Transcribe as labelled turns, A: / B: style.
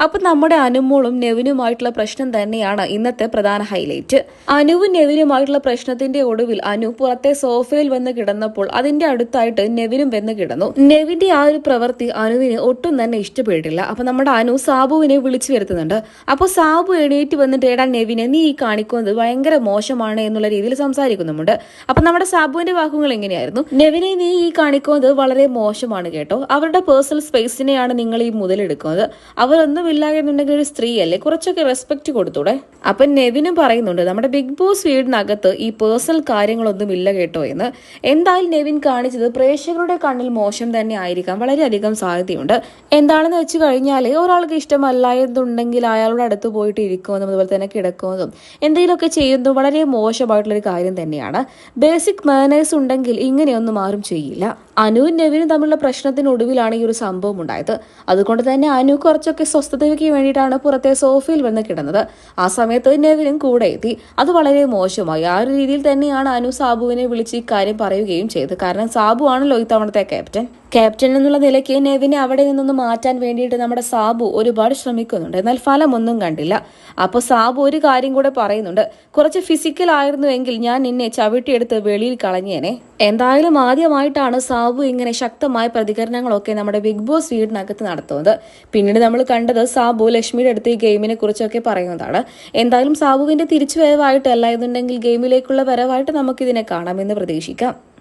A: അപ്പൊ നമ്മുടെ അനുമോളും നെവിനുമായിട്ടുള്ള പ്രശ്നം തന്നെയാണ് ഇന്നത്തെ പ്രധാന ഹൈലൈറ്റ്. അനുവും നെവിനുമായിട്ടുള്ള പ്രശ്നത്തിന്റെ ഒടുവിൽ അനു പുറത്തെ സോഫയിൽ വന്ന് കിടന്നപ്പോൾ അതിന്റെ അടുത്തായിട്ട് നെവിനും വന്ന് കിടന്നു. നെവിന്റെ ആ ഒരു പ്രവൃത്തി അനുവിന് ഒട്ടും തന്നെ ഇഷ്ടപ്പെട്ടില്ല. അപ്പൊ നമ്മുടെ അനു സാബുവിനെ വിളിച്ചു വരുത്തുന്നുണ്ട്. അപ്പോൾ സാബു എണീറ്റ് വന്നിട്ട് ഏടാ നെവിനെ നീ ഈ കാണിക്കുന്നത് ഭയങ്കര മോശമാണ് എന്നുള്ള രീതിയിൽ സംസാരിക്കുന്നുമുണ്ട്. അപ്പൊ നമ്മുടെ സാബുവിന്റെ വാക്കുകൾ എങ്ങനെയായിരുന്നു? നെവിനെ നീ ഈ കാണിക്കുന്നത് വളരെ മോശമാണ് കേട്ടോ. അവരുടെ പേഴ്സണൽ സ്പേസിനെയാണ് നിങ്ങൾ ഈ മുതലെടുക്കുന്നത്. അവരൊന്നും ഇല്ല എന്നുണ്ടെങ്കിൽ ഒരു സ്ത്രീയല്ലേ, കുറച്ചൊക്കെ റെസ്പെക്ട് കൊടുത്തൂടെ. അപ്പൊ നെവിനും പറയുന്നുണ്ട് നമ്മുടെ ബിഗ് ബോസ് വീടിനകത്ത് ഈ പേഴ്സണൽ കാര്യങ്ങളൊന്നും ഇല്ല കേട്ടോ എന്ന്. എന്തായാലും നെവിൻ കാണിച്ചത് പ്രേക്ഷകരുടെ കണ്ണിൽ മോശം തന്നെ ആയിരിക്കാം, വളരെയധികം സാധ്യതയുണ്ട്. എന്താണെന്ന് വെച്ച് കഴിഞ്ഞാൽ ഒരാൾക്ക് ഇഷ്ടമല്ല എന്നുണ്ടെങ്കിൽ അയാളുടെ അടുത്ത് പോയിട്ട് ഇരിക്കുന്നതും അതുപോലെ തന്നെ കിടക്കുന്നതും എന്തെങ്കിലുമൊക്കെ ചെയ്യുന്നതും വളരെ മോശമായിട്ടുള്ളൊരു കാര്യം തന്നെയാണ്. ബേസിക് മാനേഴ്സ് ഉണ്ടെങ്കിൽ ഇങ്ങനെയൊന്നും ആരും ചെയ്യില്ല. അനുവും നെവിനും തമ്മിലുള്ള പ്രശ്നത്തിനൊടുവിലാണ് ഈ ഒരു സംഭവം ഉണ്ടായത്. അതുകൊണ്ട് തന്നെ അനു കുറച്ചൊക്കെ സ്വസ്ഥതയ്ക്ക് വേണ്ടിയിട്ടാണ് പുറത്തെ സോഫയിൽ വന്ന് കിടന്നത്. ആ സമയത്ത് നെവിനും കൂടെ എത്തി. അത് വളരെ മോശമായി. ആ ഒരു രീതിയിൽ തന്നെയാണ് അനു സാബുവിനെ വിളിച്ച് ഈ കാര്യം പറയുകയും ചെയ്തത്. കാരണം സാബു ആണല്ലോ ഇത്തവണത്തെ ക്യാപ്റ്റൻ എന്നുള്ള നിലയ്ക്ക് നെവിനെ അവിടെ നിന്നൊന്ന് മാറ്റാൻ വേണ്ടിയിട്ട് നമ്മുടെ സാബു ഒരുപാട് ശ്രമിക്കുന്നുണ്ട്. എന്നാൽ ഫലമൊന്നും കണ്ടില്ല. അപ്പോൾ സാബു ഒരു കാര്യം കൂടെ പറയുന്നുണ്ട്, കുറച്ച് ഫിസിക്കൽ ആയിരുന്നുവെങ്കിൽ ഞാൻ നിന്നെ ചവിട്ടിയെടുത്ത് വെളിയിൽ കളഞ്ഞേനെ. എന്തായാലും ആദ്യമായിട്ടാണ് സാബു ഇങ്ങനെ ശക്തമായ പ്രതികരണങ്ങളൊക്കെ നമ്മുടെ ബിഗ് ബോസ് വീടിനകത്ത് നടത്തുന്നത്. പിന്നീട് നമ്മൾ കണ്ടത് സാബു ലക്ഷ്മിയുടെ അടുത്ത് ഈ ഗെയിമിനെ കുറിച്ചൊക്കെ പറയുന്നതാണ്. എന്തായാലും സാബുവിന്റെ തിരിച്ചുവരവായിട്ടല്ല എന്നുണ്ടെങ്കിൽ ഗെയിമിലേക്കുള്ള വരവായിട്ട് നമുക്കിതിനെ കാണാമെന്ന് പ്രതീക്ഷിക്കാം.